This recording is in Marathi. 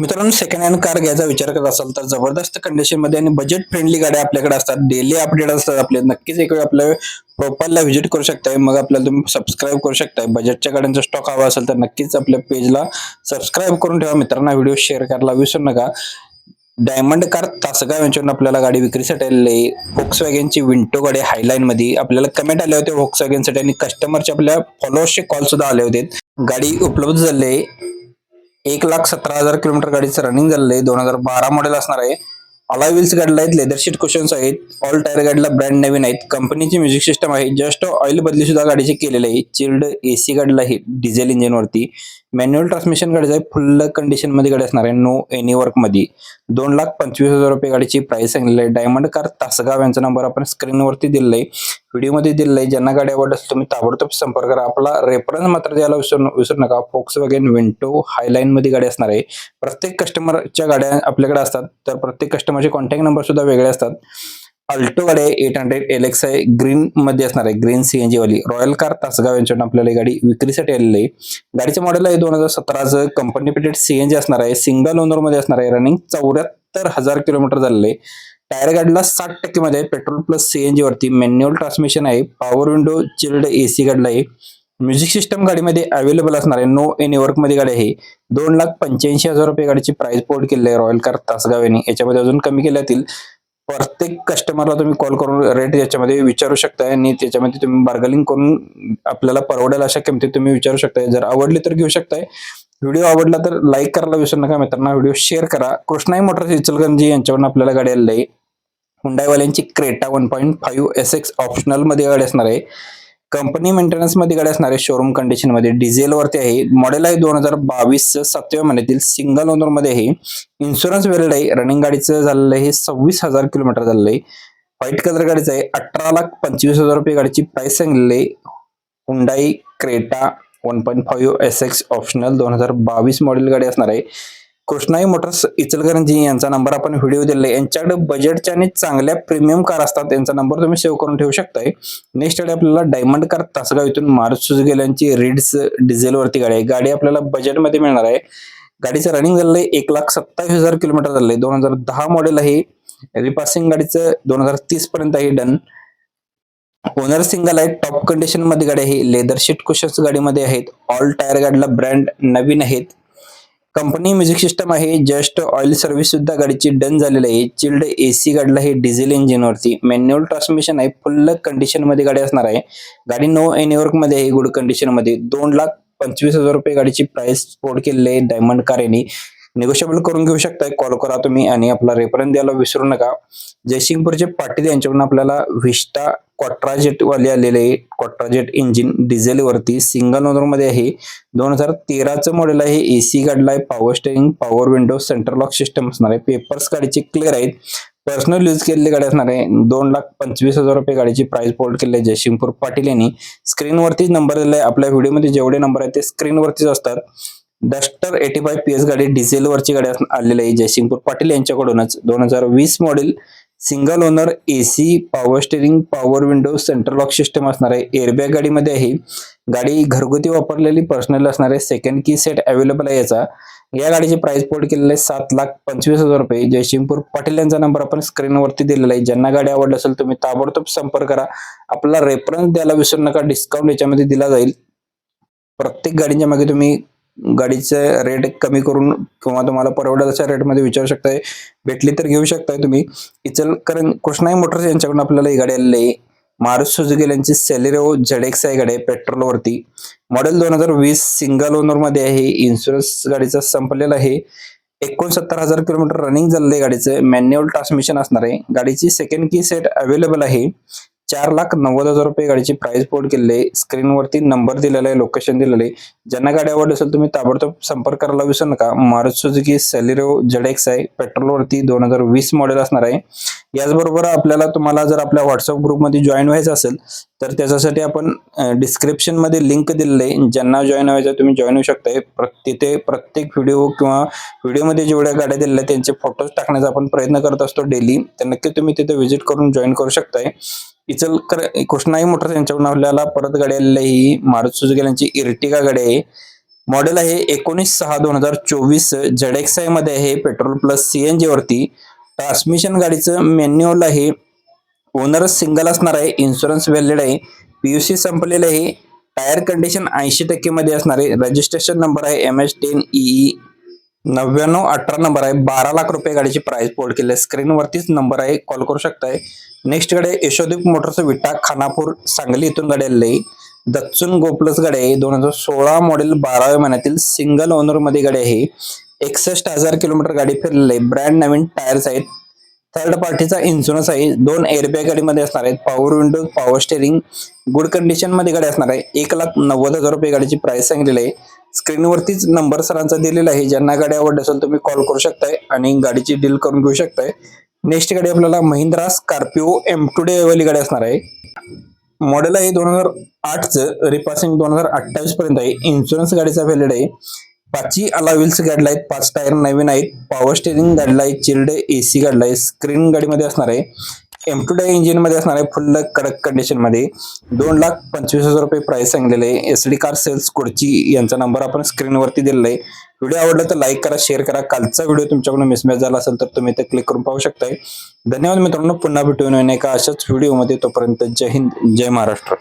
मित्रांनो, सेकंड हँड कार घ्यायचा विचार करत असाल तर जबरदस्त कंडिशन मध्ये आणि बजेट फ्रेंडली गाड्या आपल्याकडे असतात. डेली अपडेट असतात आपले. नक्कीच एक वेळ आपल्या प्रोफाईलला व्हिजिट करू शकताय. मग आपल्याला तुम्ही सबस्क्राईब करू शकताय. बजेटच्या गाड्यांचा स्टॉक हवा असेल तर नक्कीच आपल्या पेजला सबस्क्राईब करून ठेवा. मित्रांना व्हिडिओ शेअर करायला विसरू नका. डायमंड कार तासगाव यांच्याकडून आपल्याला गाडी विक्रीसाठी आलेली आहे. व्हॉक्सवॅगनची विंटो गाडी हायलाईन मध्ये. आपल्याला कमेंट आले होते व्हॉक्सवॅगनसाठी आणि कस्टमरचे आपल्या फॉलोअर्सचे कॉल सुद्धा आले होते. गाडी उपलब्ध झाली आहे. 1,17,000 किलोमीटर गाडीचं रनिंग झालेलं आहे. 2012 मॉडेल असणार आहे. अलॉय व्हील्स गाडीला आहेत. लेदर शीट कुशन्स आहेत. ऑल टायर गाडीला ब्रँड नवीन आहेत. कंपनीची म्युझिक सिस्टम आहे. जस्ट ऑइल बदली सुद्धा गाडीची केलेली आहे. चिल्ड एसी गाडीला आहे डिझेल इंजिन वरती. मॅन्युअल ट्रान्समिशन गाडीचं आहे. फुल कंडिशन मध्ये गाडी असणार आहे. नो एनी वर्क मध्ये. 2,25,000 रुपये गाडीची प्राइस सांगितलेली आहे. डायमंड कार तासगाव यांचा नंबर आपण स्क्रीनवरती दिलेला आहे. व्हिडिओमध्ये दिलेला आहे. ज्यांना गाडी आवडत असेल तुम्ही ताबडतोब संपर्क करा. आपला रेफरन्स मात्र द्यायला विसरू नका. व्हॉक्सवॅगन विंटो हायलाईन मध्ये गाडी असणार आहे. प्रत्येक कस्टमरच्या गाड्या आपल्याकडे असतात, तर प्रत्येक कस्टमरचे कॉन्टॅक्ट नंबर सुद्धा वेगळे असतात. अल्टो गाडी आहे. 800 LX आहे. ग्रीन मध्ये असणार आहे. ग्रीन CNG वाली. रॉयल कार तासगाव यांच्याकडून आपल्याला ही गाडी विक्रीसाठी आलेली आहे. गाडीचं मॉडेल आहे 2017चं. कंपनी पिटेड CNG असणार आहे. सिंगल ओनर मध्ये असणार आहे. रनिंग 74,000 किलोमीटर झालेलं आहे. टायर गाडीला 60% मध्ये आहे. पेट्रोल प्लस CNG वरती. मॅन्युअल ट्रान्समिशन आहे. पॉवर विंडो चिल्ड AC गाडीला आहे. म्युझिक सिस्टम गाडीमध्ये अवेलेबल असणार आहे. नो एनी वर्क मध्ये गाडी आहे. 2,85,000 रुपये गाडीची प्राइस पोर्ट केली आहे रॉयल कार तासगाव यांनी. याच्यामध्ये अजून कमी केल्या जातील. प्रत्येक कस्टमरला तुम्ही कॉल करून रेट याच्यामध्ये विचारू शकताय आणि त्याच्यामध्ये तुम्ही बार्गेनिंग करून आपल्याला परवडेल अशा किमतीत तुम्ही विचारू शकताय. जर आवडली तर घेऊ शकताय. व्हिडिओ आवडला तर लाईक करायला विसरू नका. मित्रांनो, व्हिडिओ शेअर करा. कृष्णाई मोटर्स इचलकरंजी यांच्याकडून आपल्याला गाडी आलेली आहे. हुंडाईवाल्यांची क्रेटा 1.5 SX ऑप्शनल मध्ये गाडी असणार आहे. कंपनी मेंटेनन्स मध्ये गाडी असणार आहे. शोरूम कंडिशन मध्ये. डिझेल वरती आहे. मॉडेल आहे 2022 7व्या महिन्यातील. सिंगल ओनर मध्ये आहे. इन्शुरन्स वेरिड आहे. रनिंग गाडीचं झालेलं आहे 26,000 किलोमीटर झालेलं आहे. व्हाईट कलर गाडीचं आहे. 18,25,000 रुपये गाडीची प्राइस सांगितलेली आहे. Hyundai Creta 1.5 SX optional 2022 model गाडी असणार आहे. कृष्णाई मोटर्स इचलकरंजी यांचा नंबर आपण व्हिडिओ दिलेला आहे. यांच्याकडे बजेटच्या आणि चांगल्या प्रीमियम कार असतात. यांचा नंबर तुम्ही सेव्ह करून ठेवू शकताय. नेक्स्ट गाडी आपल्याला डायमंड कार तासगाव इथून मारुती सुझुकी यांची रिड्स डिझेल वरती गाडी आहे. गाडी आपल्याला बजेटमध्ये मिळणार आहे. गाडीचं रनिंग झालेलं आहे 1,27,000 किलोमीटर झालेलं आहे. 2010 मॉडेल आहे. रिपासिंग गाडीचं 2030 पर्यंत आहे डन. ओनर सिंगल आहे. टॉप कंडिशन मध्ये गाडी आहे. लेदर शीट कुशन्स गाडीमध्ये आहेत. ऑल टायर गाडीला ब्रँड नवीन आहेत. कंपनी म्युझिक सिस्टम आहे. जस्ट ऑइल सर्व्हिस सुद्धा गाडीची डन झालेली आहे. चिल्ड AC गाडीला आहे डिझेल इंजिन वरती. मॅन्युअल ट्रान्समिशन आहे. फुल कंडिशन मध्ये गाडी असणार आहे. गाडी नो एनी वर्क मध्ये आहे. गुड कंडिशन मध्ये. 2,25,000 रुपये गाडीची प्राइस पोर्ट केलेली आहे डायमंड कार यांनी. निगोशिएबल करून घेऊ शकताय. कॉल करा तुम्ही आणि आपला रेफरन्स द्यायला विसरू नका. जयसिंगपूरचे पाटील यांच्याकडून आपल्याला व्हिस्टा क्वाट्राजेट वाले आलेले आहे. क्वाट्राजेट इंजिन डिझेल वरती. सिंगल ओनर मध्ये आहे. 2013चं मॉडेल आहे. AC गाडीला आहे. Power steering, power window, central lock system असणार आहे. पेपर्स गाडीचे क्लिअर आहेत. पर्सनल यूज केलेली गाडी असणार आहे. 2,25,000 रुपये गाडीची प्राइस पोर्ट केली आहे जयसिंगपूर पाटील यांनी. स्क्रीनवरतीच नंबर दिलाय. आपल्या व्हिडिओमध्ये जेवढे नंबर आहेत ते स्क्रीनवरतीच असतात. डस्टर 85 PS गाडी डिझेल वरची गाडी आलेली आहे जयसिंगपूर पाटील यांच्याकडूनच. 2020 model. Single owner. AC, power steering, power window, central lock system असणार आहे. एअरबॅग गाडीमध्ये आहे. गाडी घरगुती वापरलेली पर्सनल असणार आहे. सेकंड की सेट अवेलेबल आहे याचा. या गाडीची प्राइस पोर्ट केलेली आहे 7,25,000 रुपये. जयसिंगपूर पाटील यांचा नंबर आपण स्क्रीनवरती दिलेला आहे. ज्यांना गाडी आवडली असेल तुम्ही ताबडतोब संपर्क करा. आपला रेफरन्स द्यायला विसरू नका. डिस्काउंट याच्यामध्ये दिला जाईल. प्रत्येक गाडीच्या मागे तुम्ही गाडीचे रेट कमी करून किंवा तुम्हाला परवडेल अशा रेटमध्ये विचारू शकताय. भेटली तर घेऊ शकताय तुम्ही. कृष्णाई मोटर्स यांच्याकडून आपल्याला ही गाडी आलेली आहे. मारुती सुझुकी यांची सेलेरिओ ZX आहे गाडी. पेट्रोल वरती. मॉडेल 2020. सिंगल ओनर मध्ये आहे. इन्शुरन्स गाडीचा संपलेला आहे. 69,000 किलोमीटर रनिंग झालेलं आहे गाडीचं. मॅन्युअल ट्रान्समिशन असणार आहे. गाडीची सेकंड की सेट अवेलेबल आहे. 4,90,000 रुपये गाडीची प्राइस पोर्ट केलेली आहे. स्क्रीनवरती नंबर दिलेला आहे. लोकेशन दिलेलं आहे. ज्यांना गाडी आवडली असेल तुम्ही ताबडतोब संपर्क करायला विसरू नका. मारुती सुझुकी सेलेरिओ ZX आहे. पेट्रोल वरती. 2020 मॉडेल असणार आहे. याचबरोबर आपल्याला तुम्हाला जर आपल्या व्हॉट्सअप ग्रुपमध्ये जॉईन व्हायचं असेल तर त्याच्यासाठी आपण डिस्क्रिप्शन मध्ये लिंक दिलेली आहे. ज्यांना जॉईन व्हायचं तुम्ही जॉईन होऊ शकताय. तिथे प्रत्येक व्हिडिओ किंवा व्हिडिओमध्ये जेवढ्या गाड्या दिलेल्या त्यांचे फोटोज टाकण्याचा आपण प्रयत्न करत असतो डेली. तर नक्की तुम्ही तिथे व्हिजिट करून जॉईन करू शकताय. कृष्णाई मोटर्स यांच्याकडून आपल्याला परत गाडी आलेली आहे. मारुती सुझुकी यांची इर्टिगा गाडी आहे. मॉडेल आहे 19/6/2024. ZXi मध्ये आहे, पेट्रोल प्लस CNG वरती. ट्रान्समिशन गाडीचं मॅन्युअल आहे. ओनर सिंगल असणार आहे. इन्शुरन्स व्हॅलिड आहे. PUC संपलेलं आहे. टायर कंडिशन 80% मध्ये असणार आहे. रजिस्ट्रेशन नंबर आहे MH10EE 9918 नंबर आहे. 12 लाख रुपये गाडीची प्राइस पोर्ट केली आहे. स्क्रीन वरतीच नंबर आहे, कॉल करू शकताय. नेक्स्ट गाडी आहे यशोदीप मोटर्स विटा, खानापूर, सांगली इथून गाडी आलेली आहे. दत्सून गो प्लस गाडी आहे. 2016 मॉडेल, 12व्या महिन्यातील सिंगल ओनर मध्ये गाडी आहे. 61,000 किलोमीटर गाडी फिरलेली आहे. ब्रँड नवीन टायर्स आहेत. थर्ड पार्टीचा इन्शुरन्स आहे. 2 एअरबॅग गाडीमध्ये असणार आहेत. Power window, power steering, good condition मध्ये गाडी असणार आहे. 1,90,000 रुपये गाडीची प्राइस सांगितलेली आहे. स्क्रीनवरतीच नंबर सरांचा दिलेला आहे. ज्यांना गाडी आवडली असेल तुम्ही कॉल करू शकताय आणि गाडीची डील करून घेऊ शकताय. नेक्स्ट गाडी आपल्याला महिंद्रा स्कॉर्पिओ M2 वाली गाडी असणार आहे. मॉडेल आहे 2008चं, रिपासिंग 2028 पर्यंत आहे. इन्शुरन्स गाडीचा व्हॅलिड आहे. 5 अलॉय व्हील्स गाडीला आहेत. 5 टायर नवीन आहेत. पॉवर स्टेरिंग गाडीला आहे. चिल्ड AC गाडीला आहे. स्क्रीन गाडीमध्ये असणार आहे. M2 इंजिन मध्ये असणार आहे. फुल कडक कंडिशन मध्ये. 2,25,000 रुपये प्राइस सांगितलेले आहे. SD कार सेल्स कोडची यांचा नंबर आपण स्क्रीनवरती दिलेला आहे. व्हिडिओ आवडला तर लाईक करा, शेअर करा. कालचा व्हिडिओ तुमच्याकडून मिसमॅच झाला असेल तर तुम्ही ते क्लिक करून पाहू शकताय. धन्यवाद मित्रांनो. पुन्हा भेटून एका अशाच व्हिडिओमध्ये. तोपर्यंत जय हिंद, जय महाराष्ट्र.